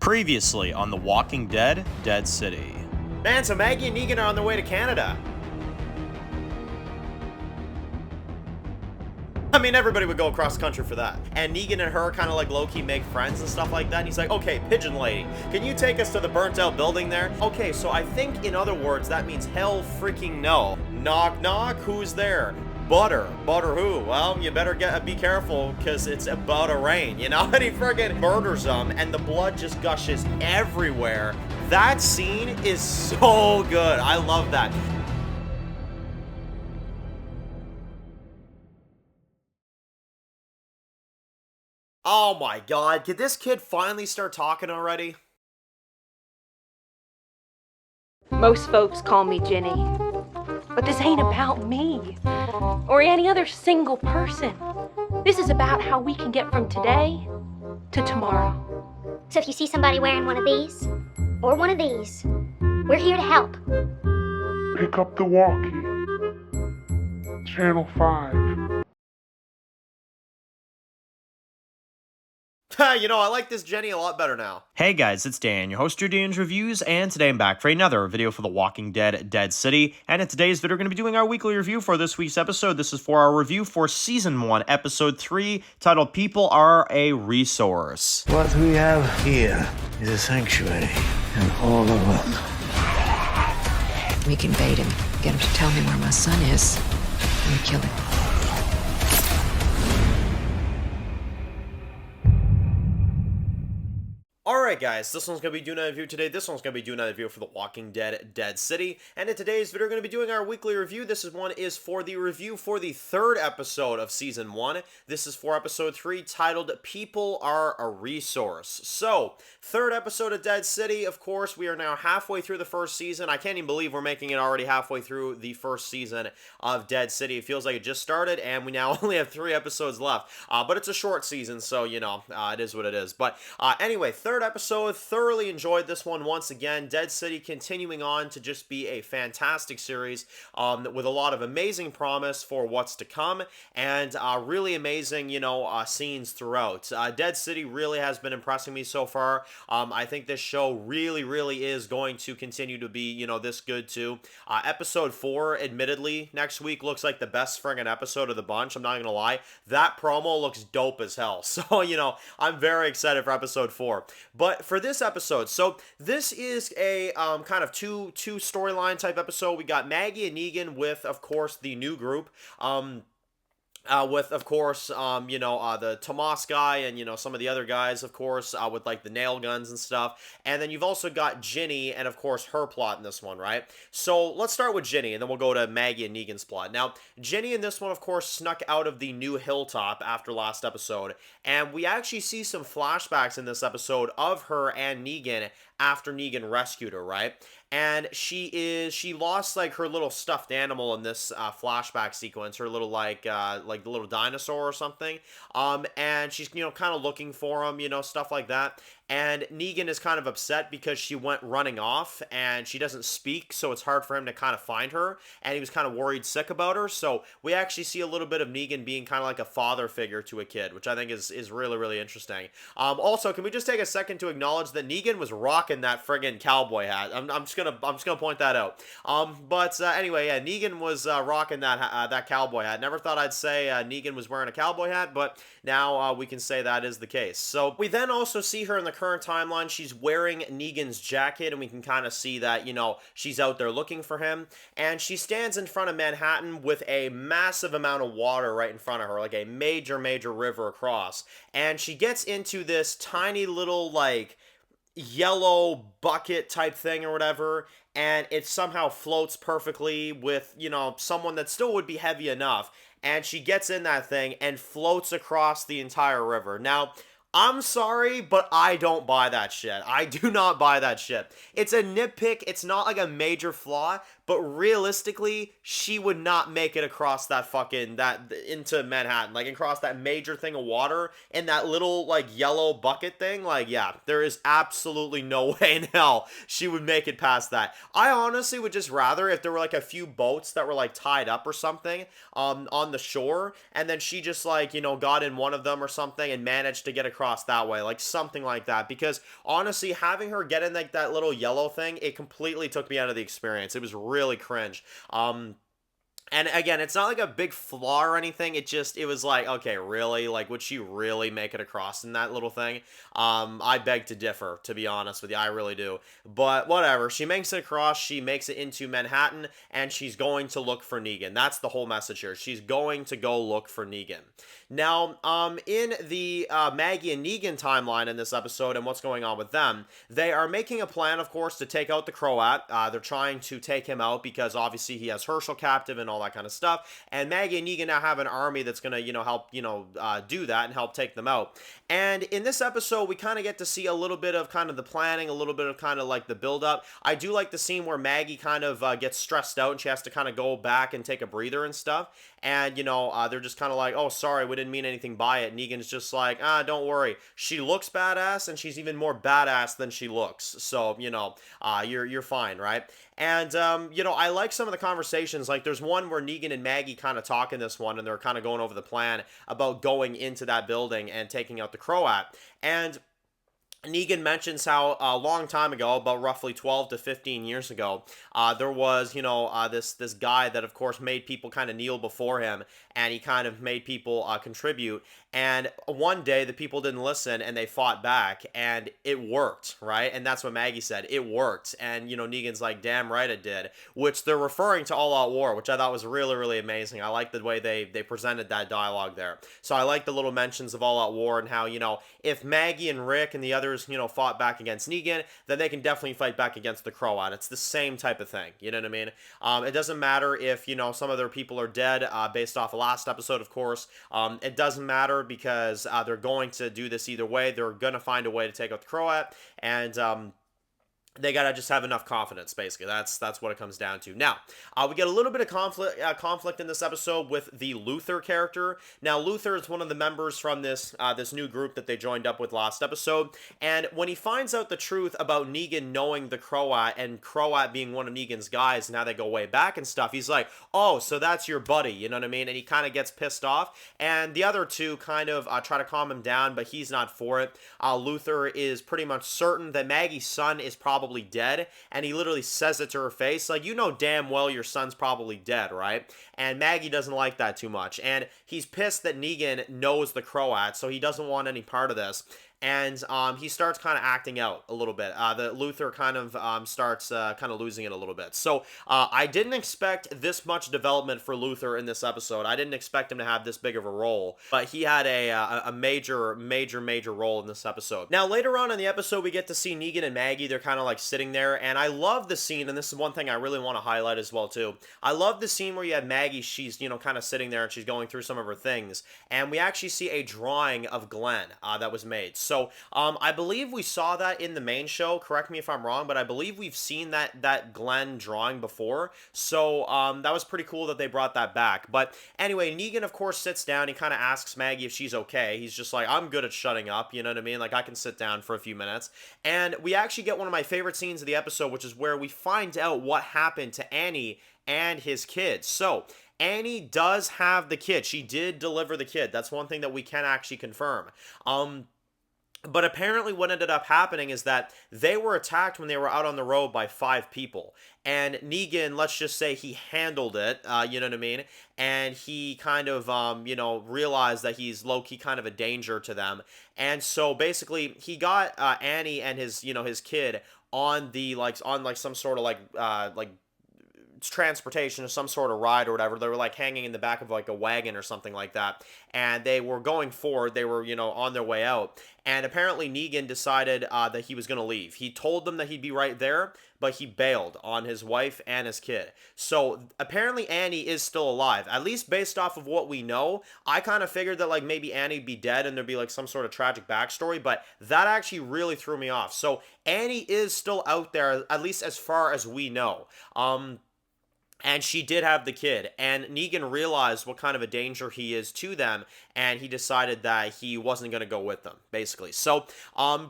Previously on The Walking Dead, Dead City. Man, so Maggie and Negan are on their way to Canada. I mean, everybody would go across country for that. And Negan and her kind of like low-key make friends and stuff like that. And he's like, okay, Pigeon Lady, can you take us to the burnt-out building there? Okay, so I think, in other words, that means hell freaking no. Knock, knock, who's there? Butter. Butter who? Well, you better be careful, because it's about to rain, you know? And he friggin' murders them, and the blood just gushes everywhere. That scene is so good. I love that. Oh my god, did this kid finally start talking already? Most folks call me Jenny, but this ain't about me or any other single person. This is about how we can get from today to tomorrow. So if you see somebody wearing one of these, or one of these, we're here to help. Pick up the walkie. Channel 5. You know, I like this Jenny a lot better now. Hey guys, it's Dan, your host of Dan's Reviews, and today I'm back for another video for The Walking Dead, Dead City. And in today's video, we're going to be doing our weekly review for this week's episode. This is for our review for Season 1, Episode 3, titled People Are a Resource. What we have here is a sanctuary, and all of us. We can bait him, get him to tell me where my son is, and we kill him. Alright guys, this one's going to be doing a review today. This one's going to be doing a review for The Walking Dead, Dead City. And in today's video, we're going to be doing our weekly review. This one is for the review for the third episode of Season 1. This is for Episode 3, titled People Are a Resource. So, third episode of Dead City. Of course, we are now halfway through the first season. I can't even believe we're making it already halfway through the first season of Dead City. It feels like it just started, and we now only have 3 episodes left. But it's a short season, so, you know, it is what it is. But anyway, third episode, thoroughly enjoyed this one once again. Dead City continuing on to just be a fantastic series with a lot of amazing promise for what's to come, and really amazing, you know, scenes throughout. Dead City really has been impressing me so far. I think this show really is going to continue to be, you know, this good too. Episode 4, admittedly, next week looks like the best friggin' episode of the bunch. I'm not gonna lie. That promo looks dope as hell. So, you know, I'm very excited for episode 4. But for this episode, so this is a kind of two storyline type episode. We got Maggie and Negan with, of course, the new group. With, of course, you know, the Tomas guy and, you know, some of the other guys, of course, with, like, the nail guns and stuff. And then you've also got Ginny and, of course, her plot in this one, right? So let's start with Ginny, and then we'll go to Maggie and Negan's plot. Now, Ginny in this one, of course, snuck out of the new hilltop after last episode. And we actually see some flashbacks in this episode of her and Negan after Negan rescued her, right? And she lost, like, her little stuffed animal in this flashback sequence, her little, like the little dinosaur or something, and she's, you know, kind of looking for him, you know, stuff like that. And Negan is kind of upset because she went running off and she doesn't speak, so it's hard for him to kind of find her, and he was kind of worried sick about her. So we actually see a little bit of Negan being kind of like a father figure to a kid, which I think is really interesting. Also, can we just take a second to acknowledge that Negan was rocking that friggin' cowboy hat? I'm just gonna point that out. Anyway, yeah, Negan was rocking that cowboy hat. Never thought I'd say Negan was wearing a cowboy hat, but now we can say that is the case. So we then also see her in the current timeline. She's wearing Negan's jacket, and we can kind of see that, you know, she's out there looking for him, and she stands in front of Manhattan with a massive amount of water right in front of her, like a major river across, and she gets into this tiny little, like, yellow bucket type thing or whatever, and it somehow floats perfectly with, you know, someone that still would be heavy enough, and she gets in that thing and floats across the entire river. Now, I'm sorry, but I don't buy that shit. I do not buy that shit. It's a nitpick. It's not like a major flaw, but realistically, she would not make it across that into Manhattan, like across that major thing of water in that little like yellow bucket thing. Like, yeah, there is absolutely no way in hell she would make it past that. I honestly would just rather if there were like a few boats that were like tied up or something on the shore, and then she just like, got in one of them or something and managed to get across that way, like something like that. Because honestly, having her get in like that little yellow thing, it completely took me out of the experience. It was really cringe. And again, it's not like a big flaw or anything. It was like, okay, really? Like, would she really make it across in that little thing? I beg to differ, to be honest with you. I really do. But whatever. She makes it across. She makes it into Manhattan, and she's going to look for Negan. That's the whole message here. She's going to go look for Negan. Now, in the Maggie and Negan timeline in this episode and what's going on with them, they are making a plan, of course, to take out the Croat. They're trying to take him out because obviously he has Herschel captive and all that kind of stuff. And Maggie and Negan now have an army that's going to, help, do that and help take them out. And in this episode, we kind of get to see a little bit of kind of the planning, a little bit of kind of like the build-up. I do like the scene where Maggie kind of gets stressed out and she has to kind of go back and take a breather and stuff. And, they're just kind of like, oh, sorry, we didn't mean anything by it. Negan's just like, don't worry. She looks badass, and she's even more badass than she looks. So, you're fine, right? And, I like some of the conversations. Like, there's one where Negan and Maggie kind of talk in this one, and they're kind of going over the plan about going into that building and taking out the Croat. And Negan mentions how a long time ago, about roughly 12 to 15 years ago, there was, this guy that, of course, made people kind of kneel before him, and he kind of made people contribute. And one day, the people didn't listen, and they fought back, and it worked, right? And that's what Maggie said. It worked. And, Negan's like, damn right it did, which they're referring to All Out War, which I thought was really, really amazing. I like the way they presented that dialogue there. So I like the little mentions of All Out War and how, if Maggie and Rick and the others, fought back against Negan, then they can definitely fight back against the Croat. It's the same type of thing. You know what I mean? It doesn't matter if, some of their people are dead, based off of last episode, of course. It doesn't matter because they're going to do this either way. They're going to find a way to take out the Croat, and they gotta just have enough confidence, basically. That's what it comes down to. Now, we get a little bit of conflict in this episode with the Luther character. Now, Luther is one of the members from this new group that they joined up with last episode, and when he finds out the truth about Negan knowing the Croat and Croat being one of Negan's guys, and how they go way back and stuff, he's like, oh, so that's your buddy, you know what I mean? And he kind of gets pissed off, and the other two kind of try to calm him down, but he's not for it. Luther is pretty much certain that Maggie's son is probably dead, and he literally says it to her face, like, damn well your son's probably dead, right? And Maggie doesn't like that too much, and he's pissed that Negan knows the Croat, so he doesn't want any part of this. And he starts kind of acting out a little bit. The Luther kind of starts kind of losing it a little bit. So I didn't expect this much development for Luther in this episode. I didn't expect him to have this big of a role, but he had a major role in this episode. Now, later on in the episode, we get to see Negan and Maggie. They're kind of like sitting there, and I love the scene, and this is one thing I really want to highlight as well, too. I love the scene where you have Maggie. She's, kind of sitting there, and she's going through some of her things, and we actually see a drawing of Glenn that was made. So I believe we saw that in the main show. Correct me if I'm wrong, but I believe we've seen that Glenn drawing before. So that was pretty cool that they brought that back. But anyway, Negan, of course, sits down. He kind of asks Maggie if she's okay. He's just like, I'm good at shutting up, you know what I mean? Like, I can sit down for a few minutes. And we actually get one of my favorite scenes of the episode, which is where we find out what happened to Annie and his kids. So Annie does have the kid. She did deliver the kid. That's one thing that we can actually confirm. But apparently what ended up happening is that they were attacked when they were out on the road by 5 people. And Negan, let's just say he handled it, you know what I mean? And he kind of, realized that he's low-key kind of a danger to them. And so basically he got Annie and his kid on some sort of transportation or some sort of ride or whatever. They were like hanging in the back of like a wagon or something like that, and they were going forward. They were on their way out, and apparently Negan decided that he was going to leave. He told them that he'd be right there, but he bailed on his wife and his kid. So apparently Annie is still alive, at least based off of what we know. I kind of figured that like maybe Annie'd be dead and there'd be like some sort of tragic backstory, but that actually really threw me off. So Annie is still out there, at least as far as we know. And she did have the kid, and Negan realized what kind of a danger he is to them, and he decided that he wasn't going to go with them, basically. So,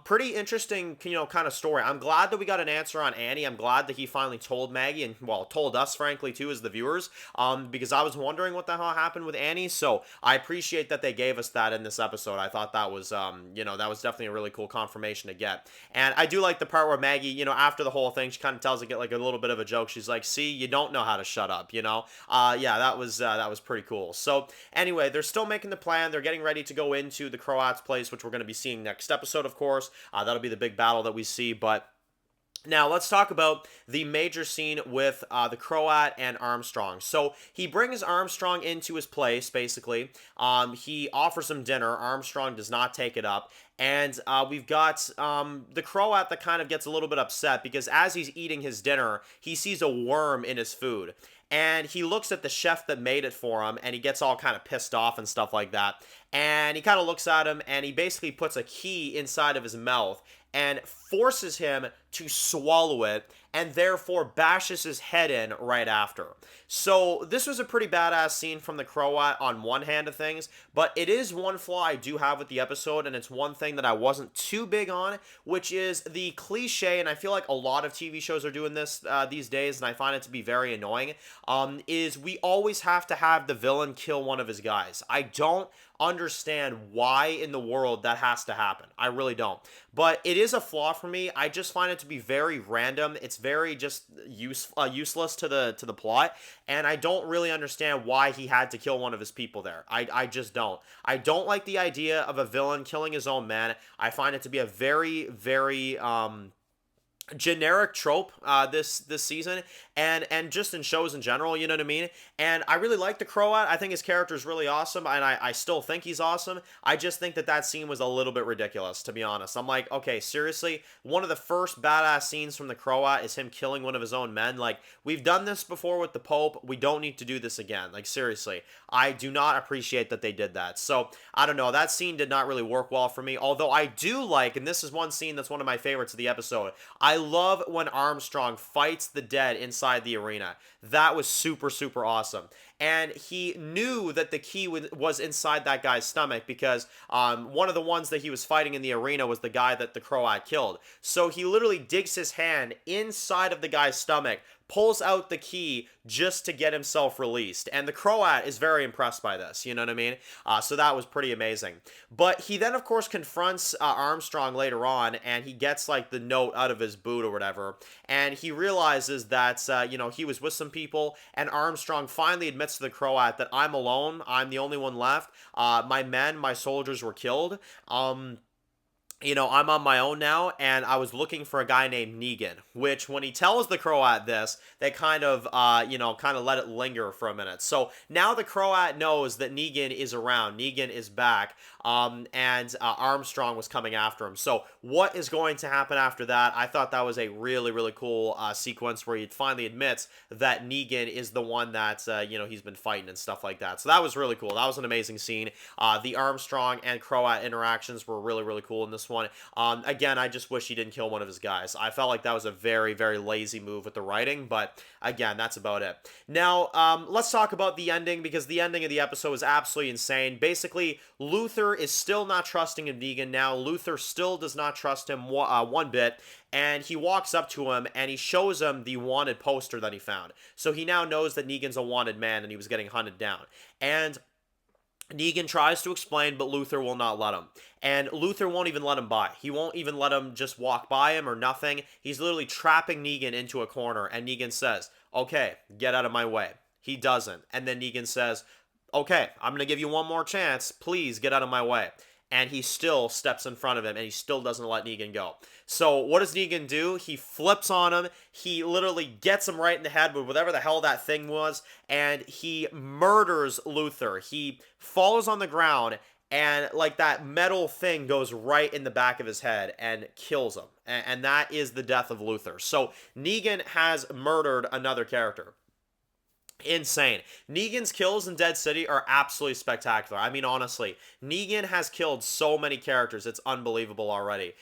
pretty interesting, kind of story. I'm glad that we got an answer on Annie. I'm glad that he finally told Maggie, and, well, told us, frankly, too, as the viewers, because I was wondering what the hell happened with Annie, so I appreciate that they gave us that in this episode. I thought that was, that was definitely a really cool confirmation to get. And I do like the part where Maggie, after the whole thing, she kind of tells it like a little bit of a joke. She's like, see, you don't know how to shut up, yeah, that was pretty cool. So anyway, they're still making the plan. They're getting ready to go into the Croat's place, which we're going to be seeing next episode, of course. That'll be the big battle that we see. But now, let's talk about the major scene with the Croat and Armstrong. So, he brings Armstrong into his place, basically. He offers him dinner. Armstrong does not take it up. And we've got the Croat that kind of gets a little bit upset because as he's eating his dinner, he sees a worm in his food. And he looks at the chef that made it for him, and he gets all kind of pissed off and stuff like that. And he kind of looks at him, and he basically puts a key inside of his mouth and forces him to swallow it, and therefore bashes his head in right after. So this was a pretty badass scene from the Croat on one hand of things, but it is one flaw I do have with the episode, and it's one thing that I wasn't too big on, which is the cliche, and I feel like a lot of TV shows are doing this these days, and I find it to be very annoying, is we always have to have the villain kill one of his guys. I don't understand why in the world that has to happen. I really don't. But it is a flaw for me. I just find it to be very random. It's very just useless to the plot, and I don't really understand why he had to kill one of his people there. I just don't. I don't like the idea of a villain killing his own men. I find it to be a very, very generic trope this season and just in shows in general, you know what I mean? And I really like the Croat. I think his character is really awesome, and I still think he's awesome. I just think that scene was a little bit ridiculous, to be honest. I'm like, okay, seriously? One of the first badass scenes from the Croat is him killing one of his own men. Like, we've done this before with the Pope. We don't need to do this again. Like, seriously. I do not appreciate that they did that. So, I don't know. That scene did not really work well for me, although I do like, and this is one scene that's one of my favorites of the episode, I love when Armstrong fights the dead inside the arena. That was super, super awesome. And he knew that the key was inside that guy's stomach because one of the ones that he was fighting in the arena was the guy that the Croat killed. So he literally digs his hand inside of the guy's stomach, pulls out the key just to get himself released. And the Croat is very impressed by this, you know what I mean? So that was pretty amazing. But he then, of course, confronts Armstrong later on, and he gets, like, the note out of his boot or whatever. And he realizes that, he was with some people, and Armstrong finally admits to the Croat that I'm alone, I'm the only one left, my soldiers were killed, I'm on my own now, and I was looking for a guy named Negan, which when he tells the Croat this, they kind of let it linger for a minute. So now the Croat knows that Negan is around, Negan is back, and Armstrong was coming after him. So what is going to happen after that? I thought that was a really, really cool sequence where he finally admits that Negan is the one that, he's been fighting and stuff like that. So that was really cool. That was an amazing scene. The Armstrong and Croat interactions were really, really cool in this one. Again, I just wish he didn't kill one of his guys. I felt like that was a very, very lazy move with the writing, but again, that's about it. Now, let's talk about the ending, because the ending of the episode was absolutely insane. Basically, Luther is still not trusting in Negan now. Luther still does not trust him one bit, and he walks up to him, and he shows him the wanted poster that he found. So he now knows that Negan's a wanted man, and he was getting hunted down. And Negan tries to explain, but Luther will not let him. And Luther won't even let him by. He won't even let him just walk by him or nothing. He's literally trapping Negan into a corner, and Negan says, okay, get out of my way. He doesn't. And then Negan says, okay, I'm going to give you one more chance. Please get out of my way. And he still steps in front of him, and he still doesn't let Negan go. So what does Negan do? He flips on him. He literally gets him right in the head with whatever the hell that thing was, and he murders Luther. He falls on the ground, and like that metal thing goes right in the back of his head and kills him. And that is the death of Luther. So Negan has murdered another character. Insane. Negan's kills in Dead City are absolutely spectacular. I mean, honestly, Negan has killed so many characters. It's unbelievable already.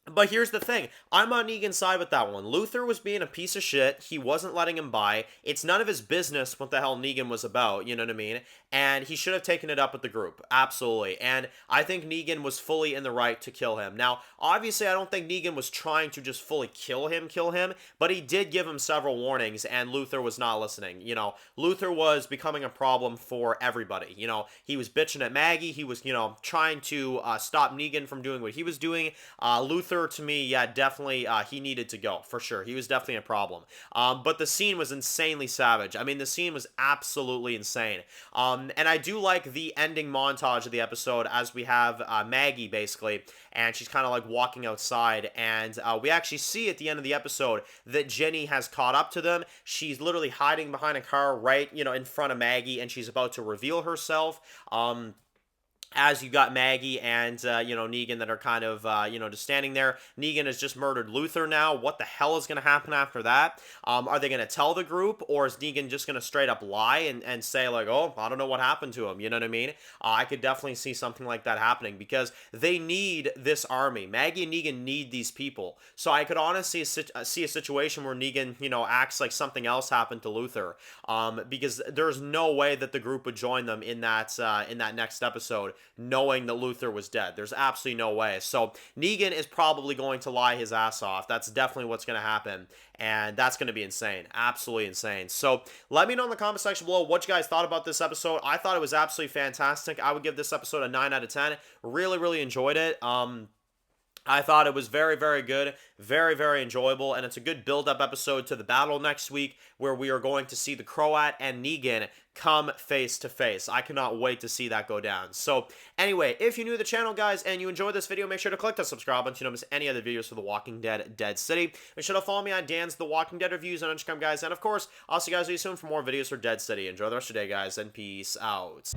But here's the thing. I'm on Negan's side with that one. Luther was being a piece of shit. He wasn't letting him by. It's none of his business what the hell Negan was about, you know what I mean? And he should have taken it up with the group. Absolutely. And I think Negan was fully in the right to kill him. Now, obviously, I don't think Negan was trying to just fully kill him, but he did give him several warnings, and Luther was not listening. You know, Luther was becoming a problem for everybody. You know, he was bitching at Maggie. He was, you know, trying to stop Negan from doing what he was doing. Luther, to me, yeah, definitely, he needed to go, for sure. He was definitely a problem. But the scene was insanely savage. I mean, the scene was absolutely insane. And I do like the ending montage of the episode as we have Maggie, basically, and she's kind of like walking outside, and we actually see at the end of the episode that Jenny has caught up to them. She's literally hiding behind a car right, you know, in front of Maggie, and she's about to reveal herself. As you got Maggie and, you know, Negan that are kind of, you know, just standing there. Negan has just murdered Luther now. What the hell is going to happen after that? Are they going to tell the group, or is Negan just going to straight up lie and say, like, oh, I don't know what happened to him, you know what I mean? I could definitely see something like that happening, because they need this army. Maggie and Negan need these people. So I could honestly see a situation where Negan, you know, acts like something else happened to Luther, because there's no way that the group would join them in that next episode, knowing that Luther was dead. There's absolutely no way. So Negan is probably going to lie his ass off. That's definitely what's going to happen. And that's going to be insane. Absolutely insane. So let me know in the comment section below what you guys thought about this episode. I thought it was absolutely fantastic. I would give this episode a 9 out of 10. Really, really enjoyed it. I thought it was very, very good, very, very enjoyable, and it's a good build-up episode to the battle next week, where we are going to see the Croat and Negan come face to face. I cannot wait to see that go down. So anyway, if you're new to the channel, guys, and you enjoyed this video, make sure to click the subscribe button so you don't miss any other videos for The Walking Dead Dead City. Make sure to follow me on Dan's The Walking Dead reviews on Instagram, guys, and of course, I'll see you guys really soon for more videos for Dead City. Enjoy the rest of your day, guys, and peace out.